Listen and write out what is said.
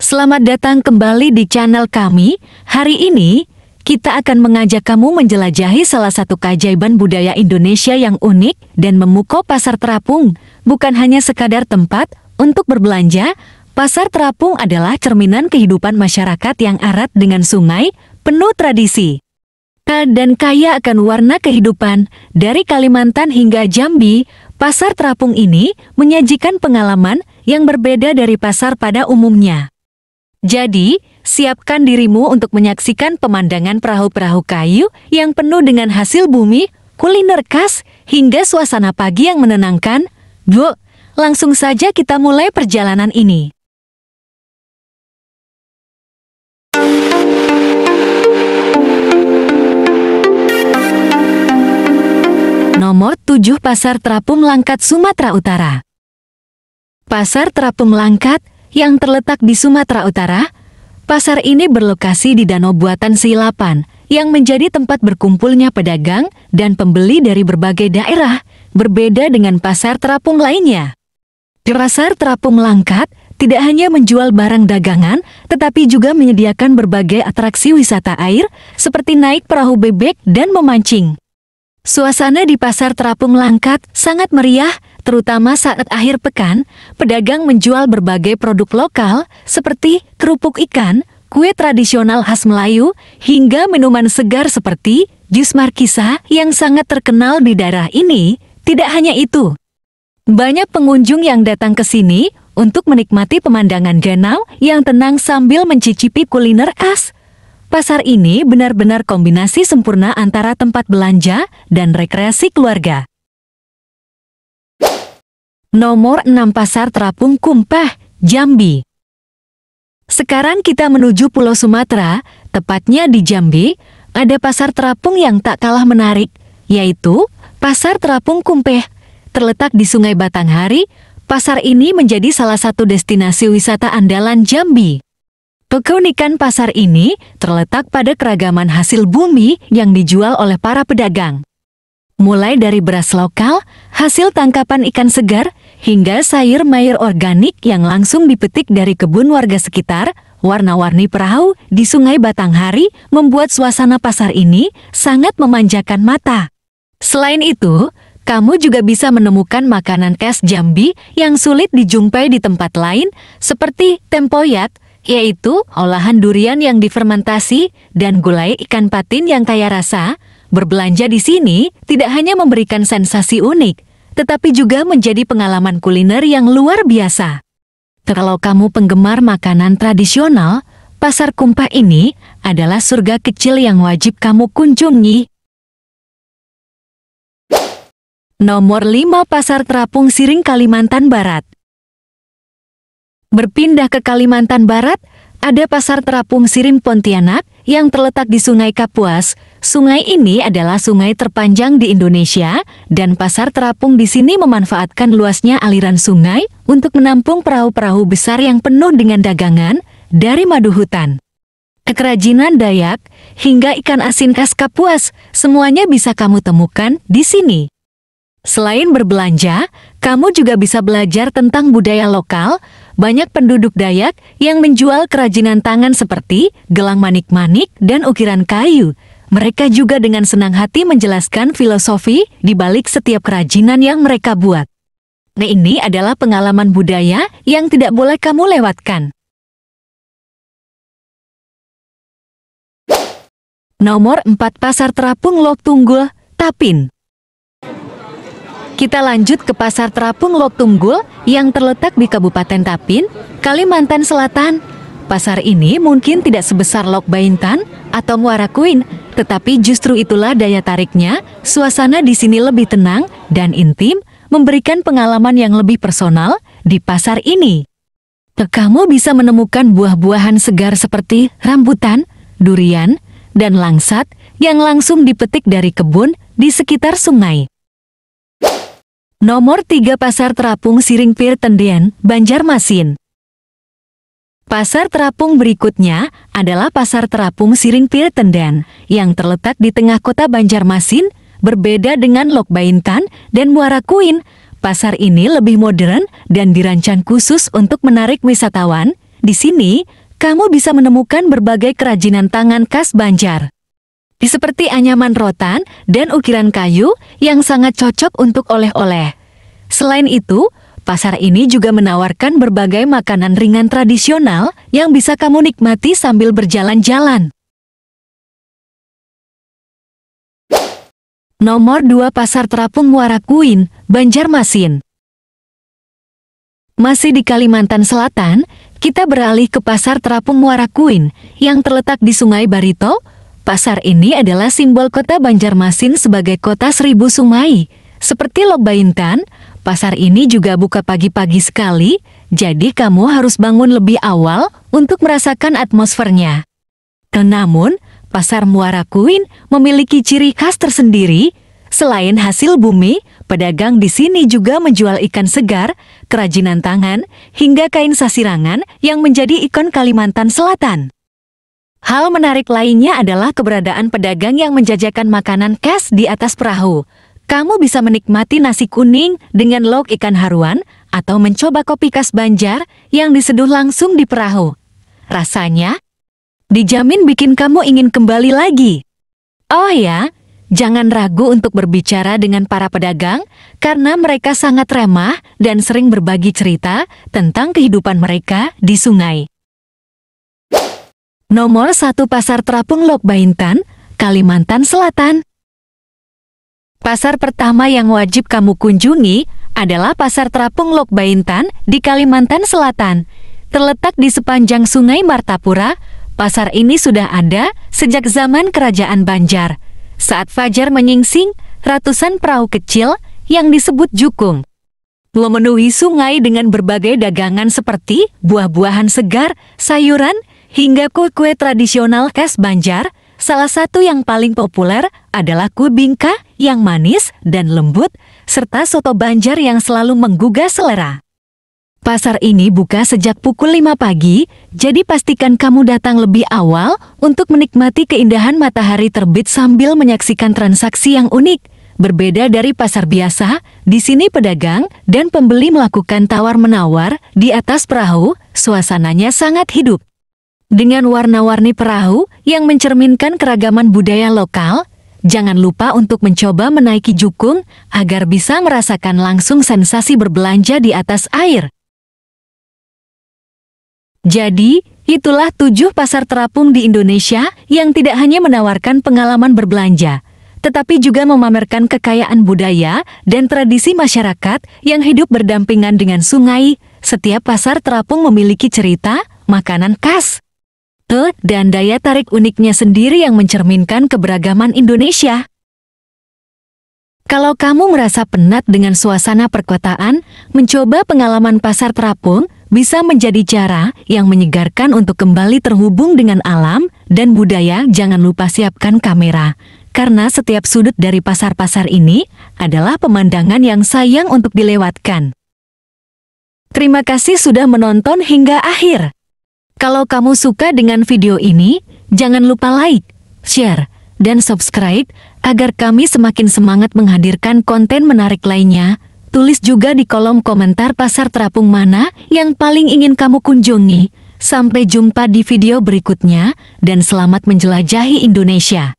Selamat datang kembali di channel kami. Hari ini, kita akan mengajak kamu menjelajahi salah satu keajaiban budaya Indonesia yang unik dan memukau Pasar Terapung. Bukan hanya sekadar tempat untuk berbelanja, Pasar Terapung adalah cerminan kehidupan masyarakat yang erat dengan sungai, penuh tradisi dan kaya akan warna kehidupan. Dari Kalimantan hingga Jambi, Pasar Terapung ini menyajikan pengalaman yang berbeda dari pasar pada umumnya. Jadi, siapkan dirimu untuk menyaksikan pemandangan perahu-perahu kayu yang penuh dengan hasil bumi, kuliner khas, hingga suasana pagi yang menenangkan. Yuk, langsung saja kita mulai perjalanan ini. Nomor 7, Pasar Terapung Langkat, Sumatera Utara. Pasar Terapung Langkat yang terletak di Sumatera Utara, pasar ini berlokasi di Danau Buatan Siilapan yang menjadi tempat berkumpulnya pedagang dan pembeli dari berbagai daerah, berbeda dengan pasar terapung lainnya. Pasar Terapung Langkat tidak hanya menjual barang dagangan, tetapi juga menyediakan berbagai atraksi wisata air seperti naik perahu bebek dan memancing. Suasana di Pasar Terapung Langkat sangat meriah, terutama saat akhir pekan. Pedagang menjual berbagai produk lokal seperti kerupuk ikan, kue tradisional khas Melayu, hingga minuman segar seperti jus markisa yang sangat terkenal di daerah ini. Tidak hanya itu, banyak pengunjung yang datang ke sini untuk menikmati pemandangan danau yang tenang sambil mencicipi kuliner khas. Pasar ini benar-benar kombinasi sempurna antara tempat belanja dan rekreasi keluarga. Nomor 6, Pasar Terapung Kumpeh, Jambi. Sekarang kita menuju Pulau Sumatera, tepatnya di Jambi. Ada pasar terapung yang tak kalah menarik, yaitu Pasar Terapung Kumpeh. Terletak di Sungai Batanghari, pasar ini menjadi salah satu destinasi wisata andalan Jambi. Keunikan pasar ini terletak pada keragaman hasil bumi yang dijual oleh para pedagang. Mulai dari beras lokal, hasil tangkapan ikan segar, hingga sayur-mayur organik yang langsung dipetik dari kebun warga sekitar. Warna-warni perahu di Sungai Batanghari membuat suasana pasar ini sangat memanjakan mata. Selain itu, kamu juga bisa menemukan makanan khas Jambi yang sulit dijumpai di tempat lain, seperti tempoyak, yaitu olahan durian yang difermentasi, dan gulai ikan patin yang kaya rasa. Berbelanja di sini tidak hanya memberikan sensasi unik, tetapi juga menjadi pengalaman kuliner yang luar biasa. Kalau kamu penggemar makanan tradisional, Pasar Kumpeh ini adalah surga kecil yang wajib kamu kunjungi. Nomor 5, Pasar Terapung Siring, Kalimantan Barat. Berpindah ke Kalimantan Barat, ada Pasar Terapung Siring Pontianak yang terletak di Sungai Kapuas. Sungai ini adalah sungai terpanjang di Indonesia, dan Pasar Terapung di sini memanfaatkan luasnya aliran sungai untuk menampung perahu-perahu besar yang penuh dengan dagangan, dari madu hutan, kerajinan Dayak, hingga ikan asin khas Kapuas. Semuanya bisa kamu temukan di sini. Selain berbelanja, kamu juga bisa belajar tentang budaya lokal. Banyak penduduk Dayak yang menjual kerajinan tangan seperti gelang manik-manik dan ukiran kayu. Mereka juga dengan senang hati menjelaskan filosofi di balik setiap kerajinan yang mereka buat. Nah, ini adalah pengalaman budaya yang tidak boleh kamu lewatkan. Nomor 4, Pasar Terapung Lok Tunggul, Tapin. Kita lanjut ke Pasar Terapung Lok Tunggul yang terletak di Kabupaten Tapin, Kalimantan Selatan. Pasar ini mungkin tidak sebesar Lok Baintan atau Muara Kuin, tetapi justru itulah daya tariknya. Suasana di sini lebih tenang dan intim, memberikan pengalaman yang lebih personal di pasar ini. Kamu bisa menemukan buah-buahan segar seperti rambutan, durian, dan langsat yang langsung dipetik dari kebun di sekitar sungai. Nomor 3, Pasar Terapung Siring Pir Tendean, Banjarmasin. Pasar terapung berikutnya adalah Pasar Terapung Siring Pir Tendean yang terletak di tengah kota Banjarmasin. Berbeda dengan Lok Baintan dan Muara Kuin, pasar ini lebih modern dan dirancang khusus untuk menarik wisatawan. Di sini, kamu bisa menemukan berbagai kerajinan tangan khas Banjar. Seperti anyaman rotan dan ukiran kayu yang sangat cocok untuk oleh-oleh. Selain itu, pasar ini juga menawarkan berbagai makanan ringan tradisional yang bisa kamu nikmati sambil berjalan-jalan. Nomor 2, Pasar Terapung Muara Kuin, Banjarmasin. Masih di Kalimantan Selatan, kita beralih ke Pasar Terapung Muara Kuin yang terletak di Sungai Barito. Pasar ini adalah simbol kota Banjarmasin sebagai kota seribu sungai. Seperti Lok Baintan, pasar ini juga buka pagi-pagi sekali, jadi kamu harus bangun lebih awal untuk merasakan atmosfernya. Namun, Pasar Muara Kuin memiliki ciri khas tersendiri. Selain hasil bumi, pedagang di sini juga menjual ikan segar, kerajinan tangan, hingga kain sasirangan yang menjadi ikon Kalimantan Selatan. Hal menarik lainnya adalah keberadaan pedagang yang menjajakan makanan khas di atas perahu. Kamu bisa menikmati nasi kuning dengan lauk ikan haruan atau mencoba kopi khas Banjar yang diseduh langsung di perahu. Rasanya dijamin bikin kamu ingin kembali lagi. Oh ya, jangan ragu untuk berbicara dengan para pedagang karena mereka sangat ramah dan sering berbagi cerita tentang kehidupan mereka di sungai. Nomor 1, Pasar Terapung Lok Baintan, Kalimantan Selatan. Pasar pertama yang wajib kamu kunjungi adalah Pasar Terapung Lok Baintan di Kalimantan Selatan. Terletak di sepanjang Sungai Martapura, pasar ini sudah ada sejak zaman Kerajaan Banjar. Saat fajar menyingsing, ratusan perahu kecil yang disebut jukung memenuhi sungai dengan berbagai dagangan seperti buah-buahan segar, sayuran, hingga kue-kue tradisional khas Banjar. Salah satu yang paling populer adalah kue bingka yang manis dan lembut, serta soto Banjar yang selalu menggugah selera. Pasar ini buka sejak pukul 5 pagi, jadi pastikan kamu datang lebih awal untuk menikmati keindahan matahari terbit sambil menyaksikan transaksi yang unik. Berbeda dari pasar biasa, di sini pedagang dan pembeli melakukan tawar-menawar di atas perahu. Suasananya sangat hidup. Dengan warna-warni perahu yang mencerminkan keragaman budaya lokal, jangan lupa untuk mencoba menaiki jukung agar bisa merasakan langsung sensasi berbelanja di atas air. Jadi, itulah 7 pasar terapung di Indonesia yang tidak hanya menawarkan pengalaman berbelanja, tetapi juga memamerkan kekayaan budaya dan tradisi masyarakat yang hidup berdampingan dengan sungai. Setiap pasar terapung memiliki cerita, makanan khas, dan daya tarik uniknya sendiri yang mencerminkan keberagaman Indonesia. Kalau kamu merasa penat dengan suasana perkotaan, mencoba pengalaman pasar terapung bisa menjadi cara yang menyegarkan untuk kembali terhubung dengan alam dan budaya. Jangan lupa siapkan kamera, karena setiap sudut dari pasar-pasar ini adalah pemandangan yang sayang untuk dilewatkan. Terima kasih sudah menonton hingga akhir. Kalau kamu suka dengan video ini, jangan lupa like, share, dan subscribe agar kami semakin semangat menghadirkan konten menarik lainnya. Tulis juga di kolom komentar pasar terapung mana yang paling ingin kamu kunjungi. Sampai jumpa di video berikutnya, dan selamat menjelajahi Indonesia.